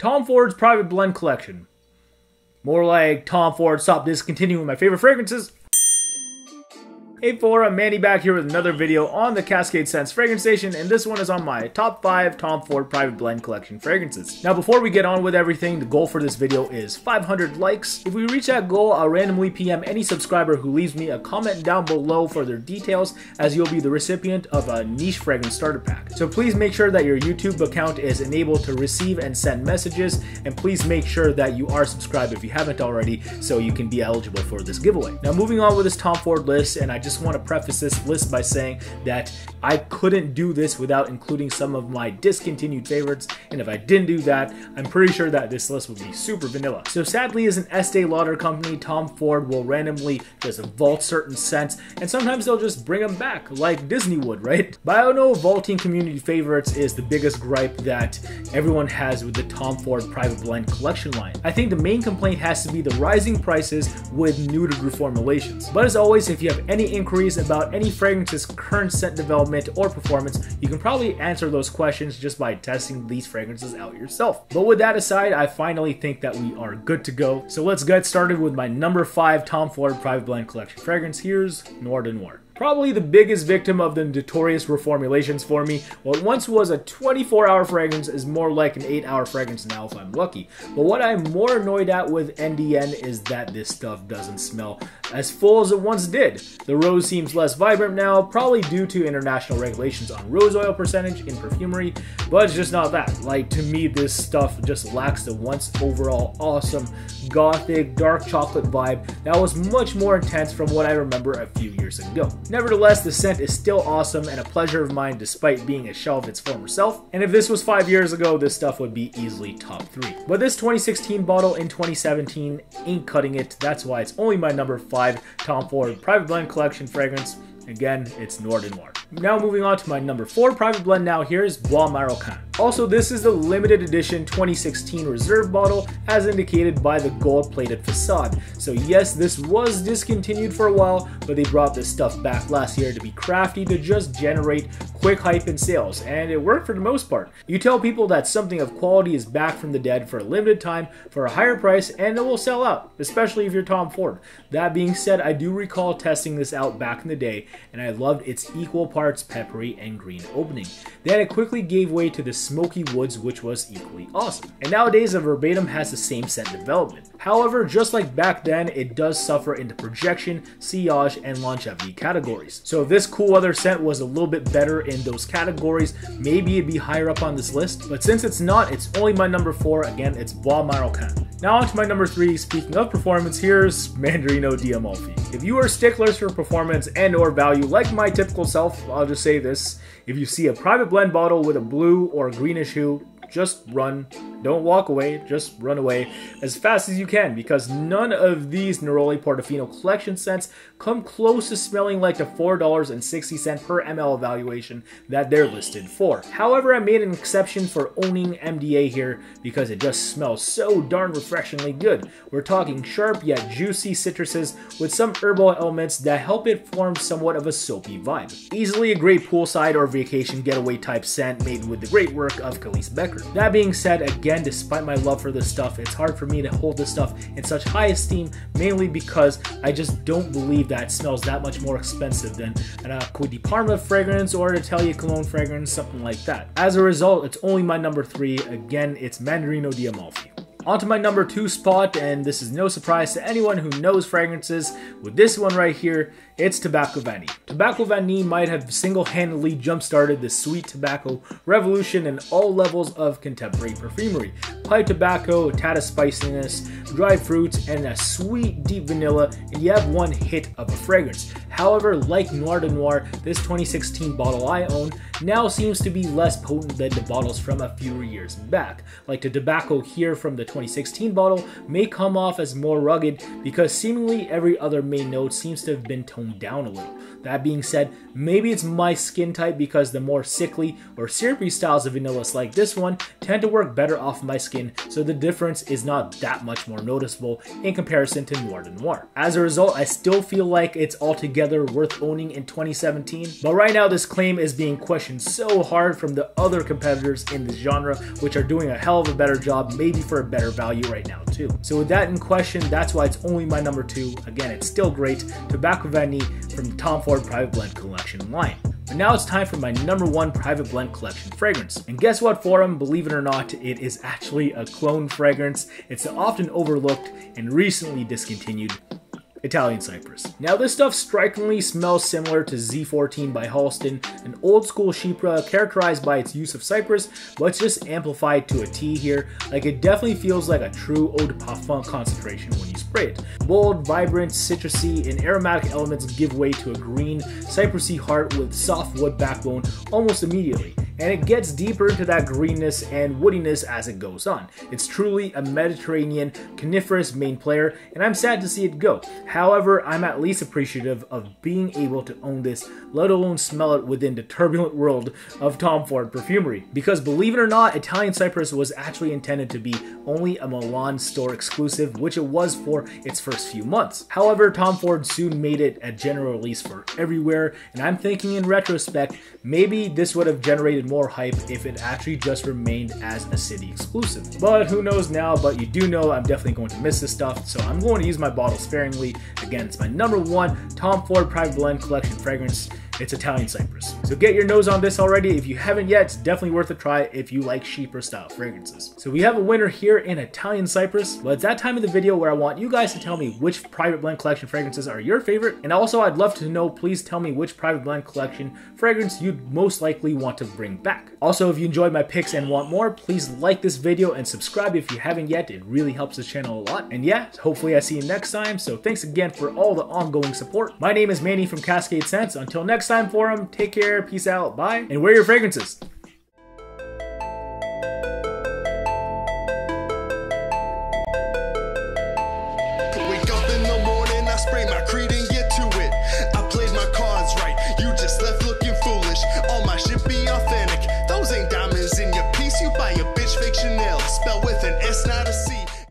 Tom Ford's Private Blend Collection. More like Tom Ford stopped discontinuing my favorite fragrances. Hey Flora, Mandy back here with another video on the CascadeScents fragrance station, and this one is on my top 5 Tom Ford Private Blend Collection fragrances. Now before we get on with everything, the goal for this video is 500 likes. If we reach that goal, I'll randomly PM any subscriber who leaves me a comment down below for their details, as you'll be the recipient of a niche fragrance starter pack. So please make sure that your YouTube account is enabled to receive and send messages, and please make sure that you are subscribed if you haven't already, so you can be eligible for this giveaway. Now moving on with this Tom Ford list, and I just want to preface this list by saying that I couldn't do this without including some of my discontinued favorites, and if I didn't do that, I'm pretty sure that this list would be super vanilla. So sadly, as an Estee Lauder company, Tom Ford will randomly just vault certain scents, and sometimes they'll just bring them back, like Disney would, right? But I don't know if vaulting community favorites is the biggest gripe that everyone has with the Tom Ford Private Blend Collection line. I think the main complaint has to be the rising prices with new to reformulations. But as always, if you have any inquiries about any fragrance's current scent development or performance, you can probably answer those questions just by testing these fragrances out yourself. But with that aside, I finally think that we are good to go. So let's get started with my number 5 Tom Ford Private Blend Collection fragrance. Here's Noir de Noir. Probably the biggest victim of the notorious reformulations for me. What once was a 24-hour fragrance is more like an 8-hour fragrance now if I'm lucky. But what I'm more annoyed at with NDN is that this stuff doesn't smell as full as it once did. The rose seems less vibrant now, probably due to international regulations on rose oil percentage in perfumery, but it's just not that. Like, to me, this stuff just lacks the once overall awesome gothic dark chocolate vibe that was much more intense from what I remember a few years ago. Nevertheless, the scent is still awesome and a pleasure of mine despite being a shell of its former self, and if this was 5 years ago, this stuff would be easily top 3. But this 2016 bottle in 2017 ain't cutting it. That's why it's only my number 5 Tom Ford Private Blend Collection fragrance. Again, it's Noir de Noir. Now moving on to my number 4 private blend. Now here is Bois Marocain. Also, this is the limited edition 2016 reserve bottle as indicated by the gold plated facade. So yes, this was discontinued for a while, but they brought this stuff back last year to be crafty to just generate quick hype and sales, and it worked for the most part. You tell people that something of quality is back from the dead for a limited time for a higher price and it will sell out, especially if you're Tom Ford. That being said, I do recall testing this out back in the day, and I loved its equal parts peppery and green opening. Then it quickly gave way to the smoky woods, which was equally awesome. And nowadays, a verbatim has the same scent development. However, just like back then, it does suffer in the projection, sillage, and longevity categories. So if this cool weather scent was a little bit better in those categories, maybe it'd be higher up on this list. But since it's not, it's only my number 4. Again, it's Bois Marocain. Now on to my number 3. Speaking of performance, here's Mandarine EDP. If you are sticklers for performance and or value like my typical self, I'll just say this: if you see a private blend bottle with a blue or greenish hue, just run. Don't walk away, just run away as fast as you can, because none of these Neroli Portofino collection scents come close to smelling like the $4.60 per ml evaluation that they're listed for. However, I made an exception for owning MDA here because it just smells so darn refreshingly good. We're talking sharp yet juicy citruses with some herbal elements that help it form somewhat of a soapy vibe. Easily a great poolside or vacation getaway type scent made with the great work of Khalees Becker. That being said, again, despite my love for this stuff, it's hard for me to hold this stuff in such high esteem, mainly because I just don't believe that it smells that much more expensive than an Acqua di Parma fragrance or an Atelier Cologne fragrance, something like that. As a result, it's only my number 3. Again, it's Mandarine EDP. On to my number 2 spot, and this is no surprise to anyone who knows fragrances. With this one right here, it's Tobacco Vanille. Tobacco Vanille might have single-handedly jump-started the sweet tobacco revolution in all levels of contemporary perfumery. Pipe tobacco, a tad of spiciness, dried fruits, and a sweet deep vanilla, and you have one hit of a fragrance. However, like Noir de Noir, this 2016 bottle I own now seems to be less potent than the bottles from a few years back. Like the tobacco here from the 2016 bottle may come off as more rugged because seemingly every other main note seems to have been toned down a little. That being said, maybe it's my skin type because the more sickly or syrupy styles of vanillas like this one tend to work better off my skin skin, so the difference is not that much more noticeable in comparison to Noir to Noir. As a result, I still feel like it's altogether worth owning in 2017, but right now this claim is being questioned so hard from the other competitors in this genre, which are doing a hell of a better job, maybe for a better value right now too. So with that in question, that's why it's only my number 2. Again, it's still great. Tobacco Vanille from the Tom Ford Private Blend Collection line. But now it's time for my number 1 Private Blend Collection fragrance. And guess what, Forum? Believe it or not, it is actually a clone fragrance. It's often overlooked and recently discontinued Italian Cypress. Now this stuff strikingly smells similar to Z14 by Halston, an old school Chypre characterized by its use of cypress, but it's just amplified to a T here. Like, it definitely feels like a true eau de parfum concentration when you spray it. Bold, vibrant, citrusy, and aromatic elements give way to a green, cypressy heart with soft wood backbone almost immediately. And it gets deeper into that greenness and woodiness as it goes on. It's truly a Mediterranean coniferous main player, and I'm sad to see it go. However, I'm at least appreciative of being able to own this, let alone smell it within the turbulent world of Tom Ford perfumery. Because believe it or not, Italian Cypress was actually intended to be only a Milan store exclusive, which it was for its first few months. However, Tom Ford soon made it a general release for everywhere, and I'm thinking in retrospect, maybe this would have generated more hype if it actually just remained as a city exclusive. But who knows now, but you do know I'm definitely going to miss this stuff, so I'm going to use my bottle sparingly. Again, it's my number 1 Tom Ford Private Blend Collection fragrance. It's Italian Cypress. So get your nose on this already. If you haven't yet, it's definitely worth a try if you like Chypre style fragrances. So we have a winner here in Italian Cypress, but it's that time of the video where I want you guys to tell me which Private Blend Collection fragrances are your favorite. And also, I'd love to know, please tell me which Private Blend Collection fragrance you'd most likely want to bring back. Also, if you enjoyed my picks and want more, please like this video and subscribe if you haven't yet. It really helps the channel a lot. And yeah, hopefully I see you next time. So thanks again for all the ongoing support. My name is Manny from CascadeScents. Until next time, Forum, take care, peace out, bye, and wear your fragrances.